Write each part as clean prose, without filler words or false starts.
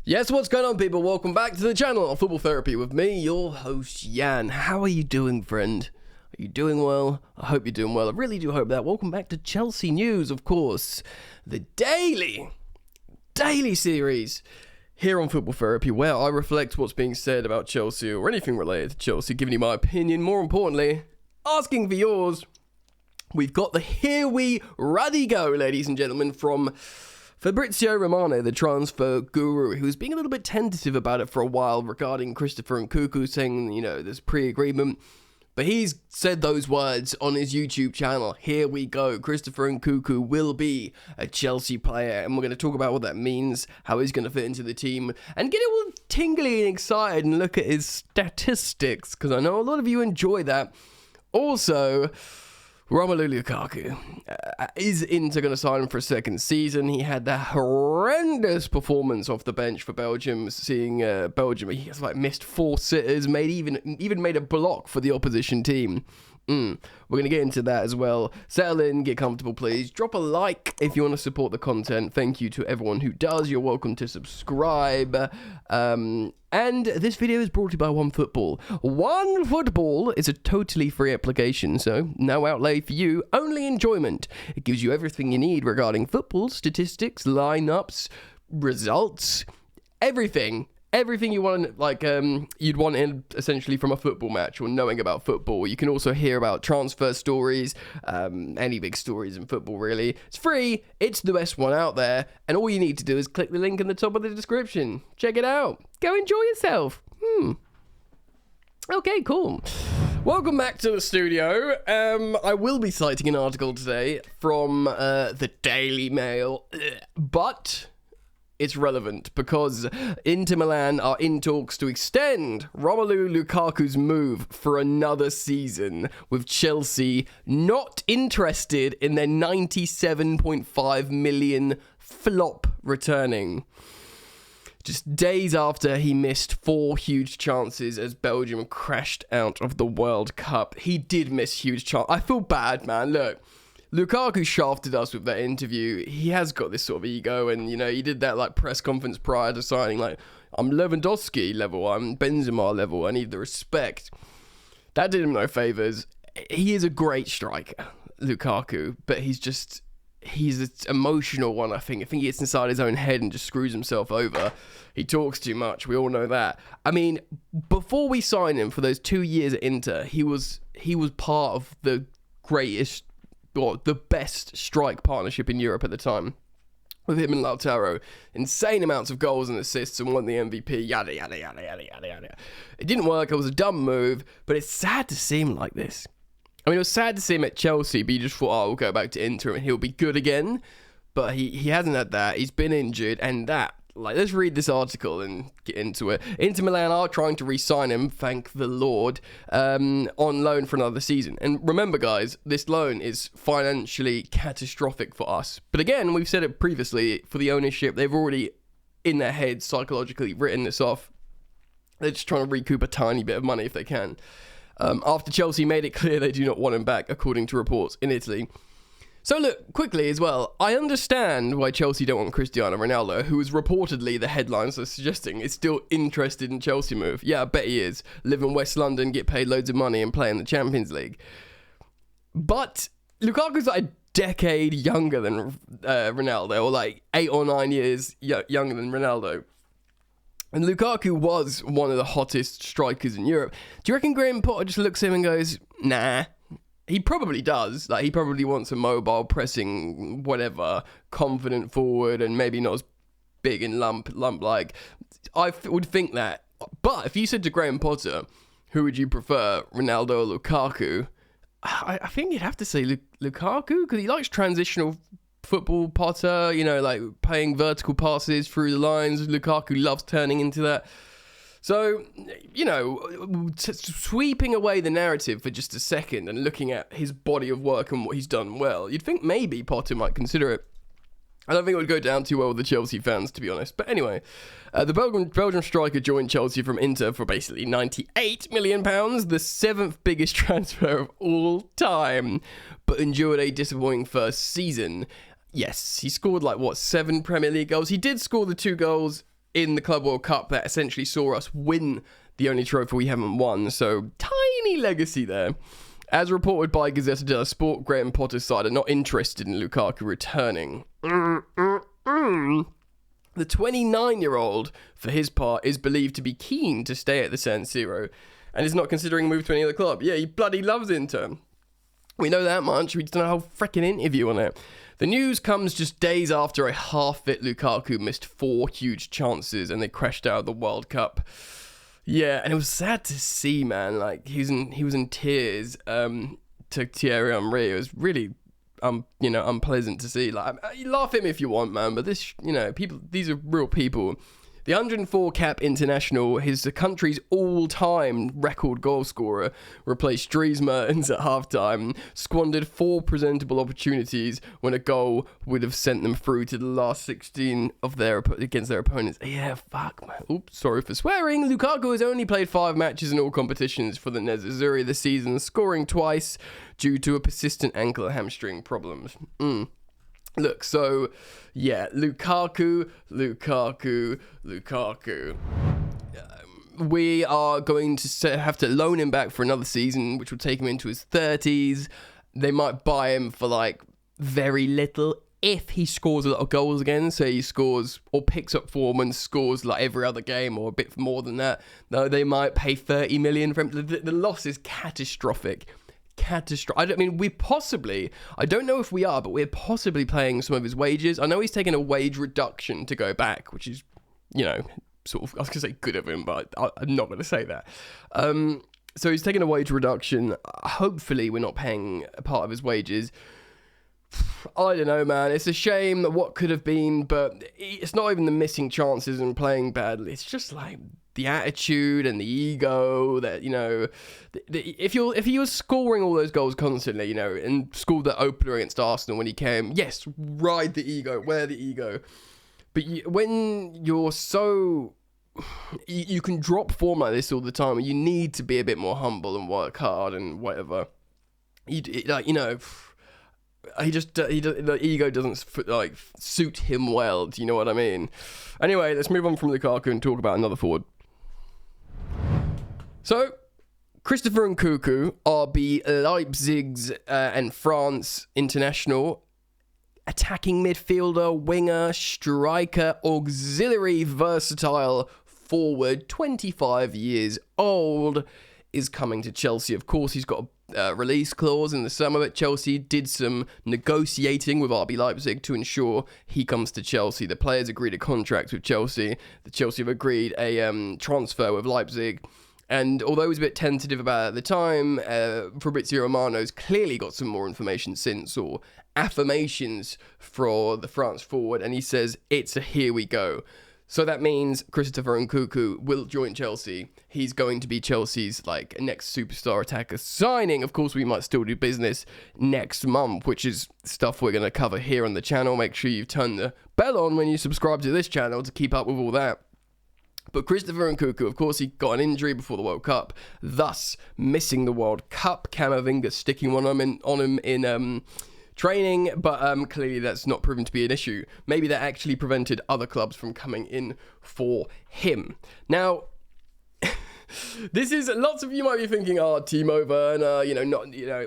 Yes, what's going on, people? Welcome back to the channel of Football Therapy with me, your host, Jan. How are you doing, friend? Are you doing well? I hope you're doing well. I really do hope that. Welcome back to Chelsea News, of course. The daily series here on Football Therapy, where I reflect what's being said about Chelsea or anything related to Chelsea, giving you my opinion, more importantly, asking for yours. We've got the Here We Ruddy Go, ladies and gentlemen, from Fabrizio Romano, the transfer guru, who's being a little bit tentative about it for a while regarding Christopher Nkunku, saying, you know, there's pre-agreement. But he's said those words on his YouTube channel. Here we go. Christopher Nkunku will be a Chelsea player. And we're going to talk about what that means, how he's going to fit into the team, and get it all tingly and excited and look at his statistics, because I know a lot of you enjoy that. Also, Romelu Lukaku is Inter going to sign him for a second season. He had that horrendous performance off the bench for Belgium, seeing Belgium. He has missed 4 sitters, even made a block for the opposition team. We're going to get into that as well. Settle in, get comfortable, please. Drop a like if you want to support the content. Thank you to everyone who does. You're welcome to subscribe. And this video is brought to you by OneFootball. OneFootball is a totally free application, so no outlay for you, only enjoyment. It gives you everything you need regarding football, statistics, lineups, results, everything. Everything you want, you'd want in essentially from a football match or knowing about football. You can also hear about transfer stories, any big stories in football, really. It's free. It's the best one out there. And all you need to do is click the link in the top of the description. Check it out. Go enjoy yourself. Okay, cool. Welcome back to the studio. I will be citing an article today from the Daily Mail, but it's relevant because Inter Milan are in talks to extend Romelu Lukaku's move for another season, with Chelsea not interested in their 97.5 million flop returning. Just days after he missed 4 huge chances as Belgium crashed out of the World Cup. He did miss huge chances. I feel bad, man. Look, Lukaku shafted us with that interview. He has got this sort of ego, and, you know, he did that, press conference prior to signing, I'm Lewandowski level, I'm Benzema level, I need the respect. That did him no favours. He is a great striker, Lukaku, but he's an emotional one, I think. I think he gets inside his own head and just screws himself over. He talks too much, we all know that. I mean, before we signed him for those 2 years at Inter, he was part of the greatest, or the best strike partnership in Europe at the time, with him and Lautaro. Insane amounts of goals and assists, and won the MVP, yada, yada, yada, yada, yada, yada. It didn't work, it was a dumb move, but it's sad to see him like this. I mean, it was sad to see him at Chelsea, but you just thought, we'll go back to Inter and he'll be good again. But he hasn't had that, he's been injured, and that, let's read this article and get into it. Inter Milan are trying to re-sign him, thank the Lord, on loan for another season. And remember, guys, this loan is financially catastrophic for us. But again, we've said it previously, for the ownership, they've already, in their heads, psychologically written this off. They're just trying to recoup a tiny bit of money if they can. After Chelsea made it clear they do not want him back, according to reports in Italy. So look, quickly as well, I understand why Chelsea don't want Cristiano Ronaldo, who is reportedly, the headlines are suggesting, is still interested in Chelsea move. Yeah, I bet he is. Live in West London, get paid loads of money and play in the Champions League. But Lukaku's a decade younger than Ronaldo, or 8 or 9 years younger than Ronaldo. And Lukaku was one of the hottest strikers in Europe. Do you reckon Graham Potter just looks at him and goes, nah? He probably does. He probably wants a mobile, pressing, whatever, confident forward, and maybe not as big and lump-like. I would think that. But if you said to Graham Potter, who would you prefer, Ronaldo or Lukaku? I think you'd have to say Lukaku, because he likes transitional football. Potter, playing vertical passes through the lines. Lukaku loves turning into that. So, sweeping away the narrative for just a second and looking at his body of work and what he's done well, you'd think maybe Potter might consider it. I don't think it would go down too well with the Chelsea fans, to be honest. But anyway, the Belgian striker joined Chelsea from Inter for basically £98 million, the 7th biggest transfer of all time, but endured a disappointing first season. Yes, he scored 7 Premier League goals. He did score the 2 goals in the Club World Cup that essentially saw us win the only trophy we haven't won. So, tiny legacy there. As reported by Gazzetta dello Sport, Graham Potter's side are not interested in Lukaku returning. The 29-year-old, for his part, is believed to be keen to stay at the San Siro and is not considering a move to any other club. Yeah, he bloody loves Inter. We know that much. We done a whole freaking interview on it. The news comes just days after a half-fit Lukaku missed 4 huge chances and they crashed out of the World Cup. Yeah, and it was sad to see, man. Like, he was in tears to Thierry Henry. It was really, unpleasant to see. Like, you laugh at me if you want, man, but this, these are real people. The 104 cap international, the country's all-time record goal scorer, replaced Dries Mertens at halftime, squandered 4 presentable opportunities when a goal would have sent them through to the last 16 of against their opponents. Yeah, fuck, man. Oops, sorry for swearing. Lukaku has only played 5 matches in all competitions for the Nerazzurri this season, scoring twice due to a persistent ankle and hamstring problems. Look, so, yeah, Lukaku. We are going to have to loan him back for another season, which will take him into his 30s. They might buy him for, like, very little if he scores a lot of goals again. So he scores or picks up form and scores, like, every other game or a bit more than that. No, they might pay 30 million for him. The loss is catastrophic. I don't know if we are, but we're possibly paying some of his wages. I know he's taken a wage reduction to go back, which is, sort of, I was going to say good of him, but I'm not going to say that. So he's taken a wage reduction. Hopefully we're not paying a part of his wages. I don't know, man. It's a shame that what could have been, but it's not even the missing chances and playing badly. It's just like the attitude and the ego that, if he was scoring all those goals constantly, and scored that opener against Arsenal when he came, yes, ride the ego, wear the ego. But when you're so, you can drop form like this all the time, and you need to be a bit more humble and work hard and whatever. The ego doesn't suit him well. Do you know what I mean? Anyway, let's move on from Lukaku and talk about another forward. So, Christopher Nkunku, RB Leipzig's and France international, attacking midfielder, winger, striker, auxiliary, versatile forward, 25 years old, is coming to Chelsea. Of course, he's got a release clause in the summer, but Chelsea did some negotiating with RB Leipzig to ensure he comes to Chelsea. The players agreed a contract with Chelsea. The Chelsea have agreed a transfer with Leipzig. And although he was a bit tentative about it at the time, Fabrizio Romano's clearly got some more information since, or affirmations for the France forward, and he says it's a here we go. So that means Christopher Nkunku will join Chelsea. He's going to be Chelsea's next superstar attacker signing. Of course, we might still do business next month, which is stuff we're going to cover here on the channel. Make sure you turn the bell on when you subscribe to this channel to keep up with all that. But Christopher Nkunku, of course, he got an injury before the World Cup, thus missing the World Cup. Camavinga sticking one on him in training, but clearly that's not proven to be an issue. Maybe that actually prevented other clubs from coming in for him. Now, this is, lots of you might be thinking, Timo Werner,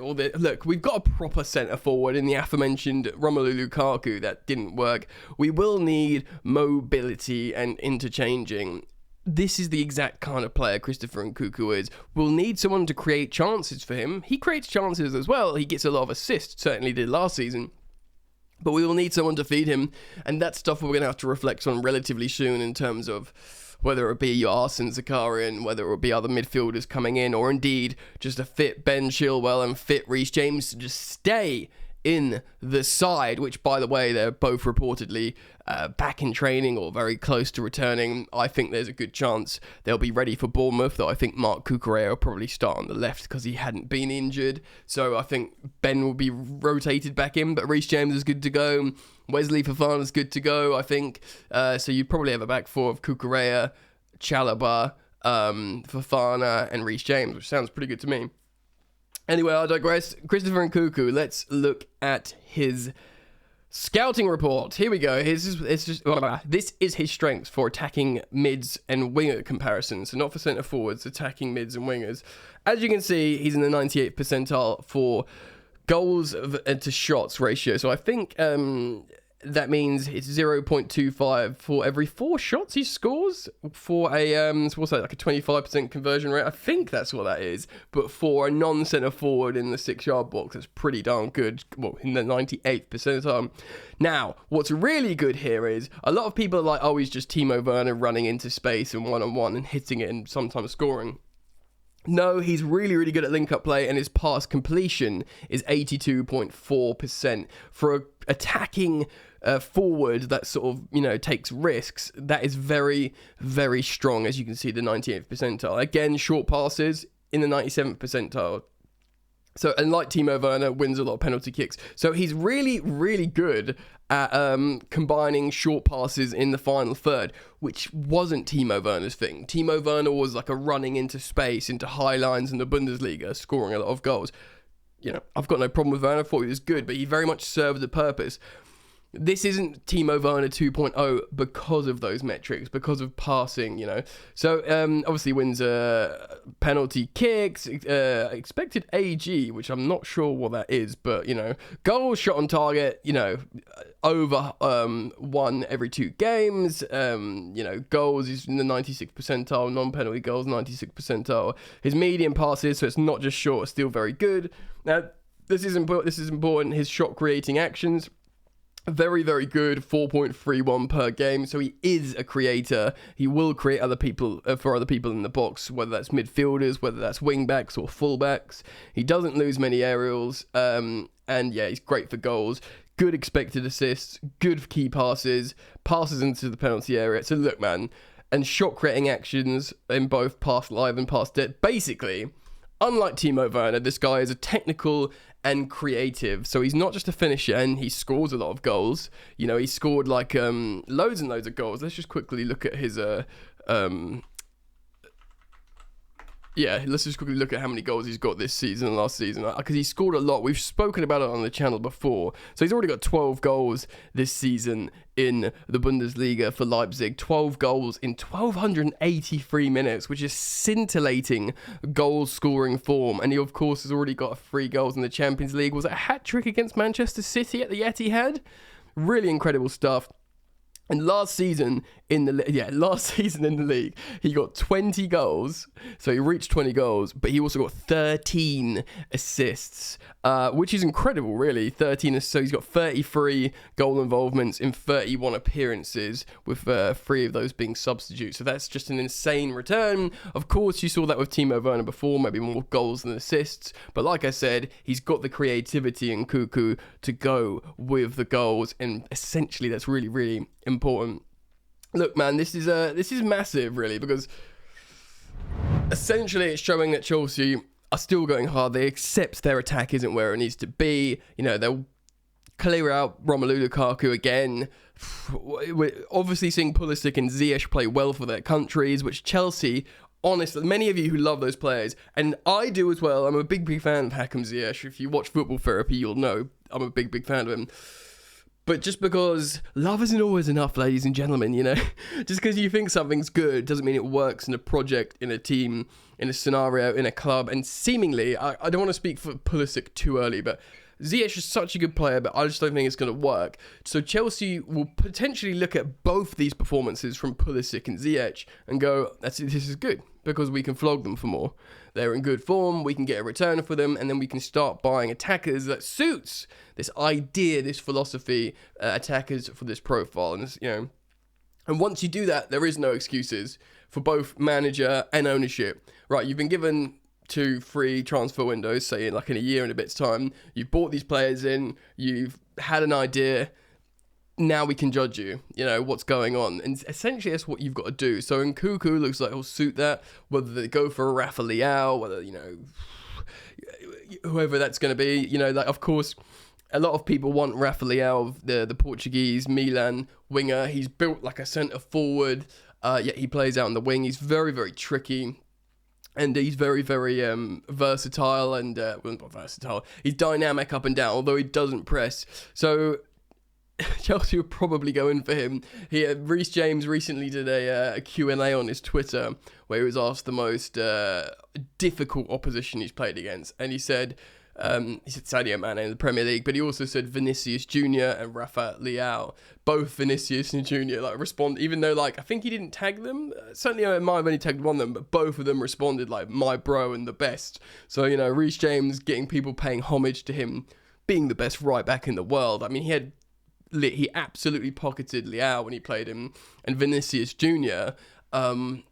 all the, look, we've got a proper centre forward in the aforementioned Romelu Lukaku that didn't work. We will need mobility and interchanging. This is the exact kind of player Christopher Nkunku is. We'll need someone to create chances for him. He creates chances as well. He gets a lot of assists, certainly did last season. But we will need someone to feed him, and that's stuff we're going to have to reflect on relatively soon in terms of whether it be Arsene Zakarian, whether it be other midfielders coming in, or indeed just a fit Ben Chilwell and fit Reece James to just stay in the side, which, by the way, they're both reportedly back in training or very close to returning. I think there's a good chance they'll be ready for Bournemouth, though I think Marc Cucurella will probably start on the left because he hadn't been injured. So I think Ben will be rotated back in, but Reece James is good to go. Wesley Fofana is good to go, I think. So you probably have a back four of Cucurella, Chalobah, Fofana, and Reece James, which sounds pretty good to me. Anyway, I digress. Christopher Nkunku, let's look at his Scouting report. Here we go. This is his strengths for attacking mids and winger comparisons. So not for centre forwards, attacking mids and wingers. As you can see, he's in the 98th percentile for goals to shots ratio. So I think that means it's 0.25 for every 4 shots he scores for a what's that, like a 25% conversion rate. I think that's what that is. But for a non-centre forward in the 6-yard box, that's pretty darn good. Well, in the 98th percentile. Now, what's really good here is a lot of people are like, oh, he's just Timo Werner running into space and one-on-one and hitting it and sometimes scoring. No, he's really, really good at link-up play, and his pass completion is 82.4%. For a attacking forward that sort of, takes risks, that is very, very strong, as you can see, the 98th percentile. Again, short passes in the 97th percentile. So, and like Timo Werner, wins a lot of penalty kicks. So he's really, really good at combining short passes in the final third, which wasn't Timo Werner's thing. Timo Werner was like a running into space, into high lines in the Bundesliga, scoring a lot of goals. I've got no problem with Werner. I thought he was good, but he very much served the purpose. This isn't Timo Werner 2.0 because of those metrics, because of passing, So, obviously wins penalty kicks, expected AG, which I'm not sure what that is, but, goals, shot on target, over 1 every 2 games, goals, he's in the 96th percentile, non-penalty goals, 96th percentile. His medium passes, so it's not just short, it's still very good. Now, this is important, his shot creating actions. Very, very good, 4.31 per game. So he is a creator. He will create other people for other people in the box, whether that's midfielders, whether that's wing backs or fullbacks. He doesn't lose many aerials, and yeah, he's great for goals. Good expected assists, good key passes into the penalty area. So look, man, and shot creating actions in both pass live and pass dead. Basically, unlike Timo Werner, this guy is a technical and creative. So he's not just a finisher, and he scores a lot of goals. He scored like loads and loads of goals. Let's just quickly look at his let's just quickly look at how many goals he's got this season and last season, because he scored a lot. We've spoken about it on the channel before. So he's already got 12 goals this season in the Bundesliga for Leipzig. 12 goals in 1,283 minutes, which is scintillating goal-scoring form. And he, of course, has already got 3 goals in the Champions League. Was it a hat-trick against Manchester City at the Etihad? Really incredible stuff. And last season in the league, he got 20 goals. So he reached 20 goals, but he also got 13 assists, which is incredible, really. 13 assists. So he's got 33 goal involvements in 31 appearances, with 3 of those being substitutes. So that's just an insane return. Of course, you saw that with Timo Werner before, maybe more goals than assists. But like I said, he's got the creativity in Nkunku to go with the goals, and essentially that's really, really important. Look, man, this is massive, really, because essentially it's showing that Chelsea are still going hard. They accept their attack isn't where it needs to be. They'll clear out Romelu Lukaku again. We're obviously seeing Pulisic and Ziyech play well for their countries, which Chelsea, honestly, many of you who love those players, and I do as well. I'm a big, big fan of Hakim Ziyech. If you watch Football Therapy, you'll know I'm a big, big fan of him. But just because love isn't always enough, ladies and gentlemen, just because you think something's good doesn't mean it works in a project, in a team, in a scenario, in a club. And seemingly, I don't want to speak for Pulisic too early, but Ziyech is such a good player, but I just don't think it's going to work. So Chelsea will potentially look at both these performances from Pulisic and Ziyech and go, this is good, because we can flog them for more. They're in good form, we can get a return for them, and then we can start buying attackers that suits this idea, this philosophy, attackers for this profile. And, and once you do that, there is no excuses for both manager and ownership. Right, you've been given 2-3 transfer windows, say in a year and a bit's time. You've bought these players in, you've had an idea, now we can judge you, what's going on. And essentially that's what you've got to do. So Nkunku looks like he'll suit that, whether they go for a Rafa Leao, whether, whoever that's going to be, of course, a lot of people want Rafa Leao, the Portuguese Milan winger. He's built like a centre forward, yet he plays out on the wing. He's very, very tricky. And he's very, very versatile and, well, not versatile, he's dynamic up and down, although he doesn't press. So Chelsea would probably go in for him. Reece James recently did a Q&A on his Twitter where he was asked the most difficult opposition he's played against, and he said Sadio Mane in the Premier League, but he also said Vinicius Jr. and Rafa Leao. Both Vinicius and Jr. Respond, even though I think he didn't tag them. Certainly I might have only tagged one of them, but both of them responded my bro and the best. So Reece James getting people paying homage to him being the best right back in the world. I mean, he absolutely pocketed Leao when he played him, and Vinicius Jr. When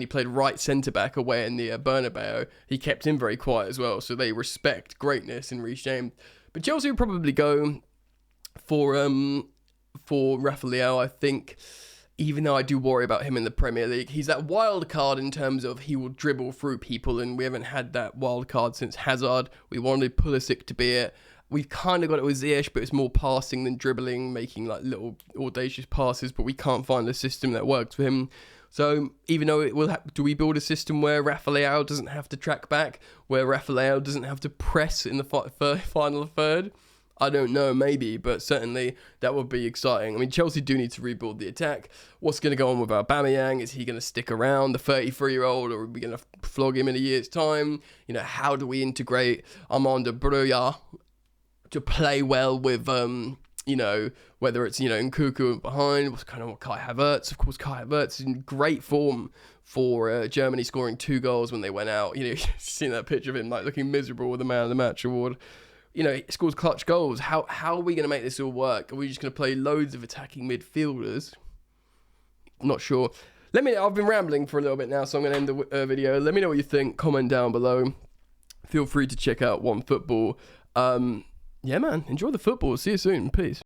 he played right centre back away in the Bernabeu, he kept him very quiet as well. So they respect greatness in Reece James. But Chelsea would probably go for Rafa Leao, I think. Even though I do worry about him in the Premier League, he's that wild card in terms of he will dribble through people, and we haven't had that wild card since Hazard. We wanted Pulisic to be it. We've kind of got it with Ziyech, but it's more passing than dribbling, making little audacious passes, but we can't find a system that works for him. So even though do we build a system where Rafa Leao doesn't have to track back, where Rafa Leao doesn't have to press in the final third? I don't know, maybe, but certainly that would be exciting. I mean, Chelsea do need to rebuild the attack. What's going to go on with Aubameyang? Is he going to stick around, the 33-year-old, or are we going to flog him in a year's time? How do we integrate Armando Broja to play well with, whether it's, Nkunku behind, what Kai Havertz. Of course, Kai Havertz is in great form for Germany, scoring 2 goals when they went out. You've seen that picture of him looking miserable with the Man of the Match award. He scores clutch goals. How are we going to make this all work? Are we just going to play loads of attacking midfielders? I'm not sure. I've been rambling for a little bit now, so I'm going to end the video. Let me know what you think. Comment down below. Feel free to check out OneFootball. Yeah, man. Enjoy the football. See you soon. Peace.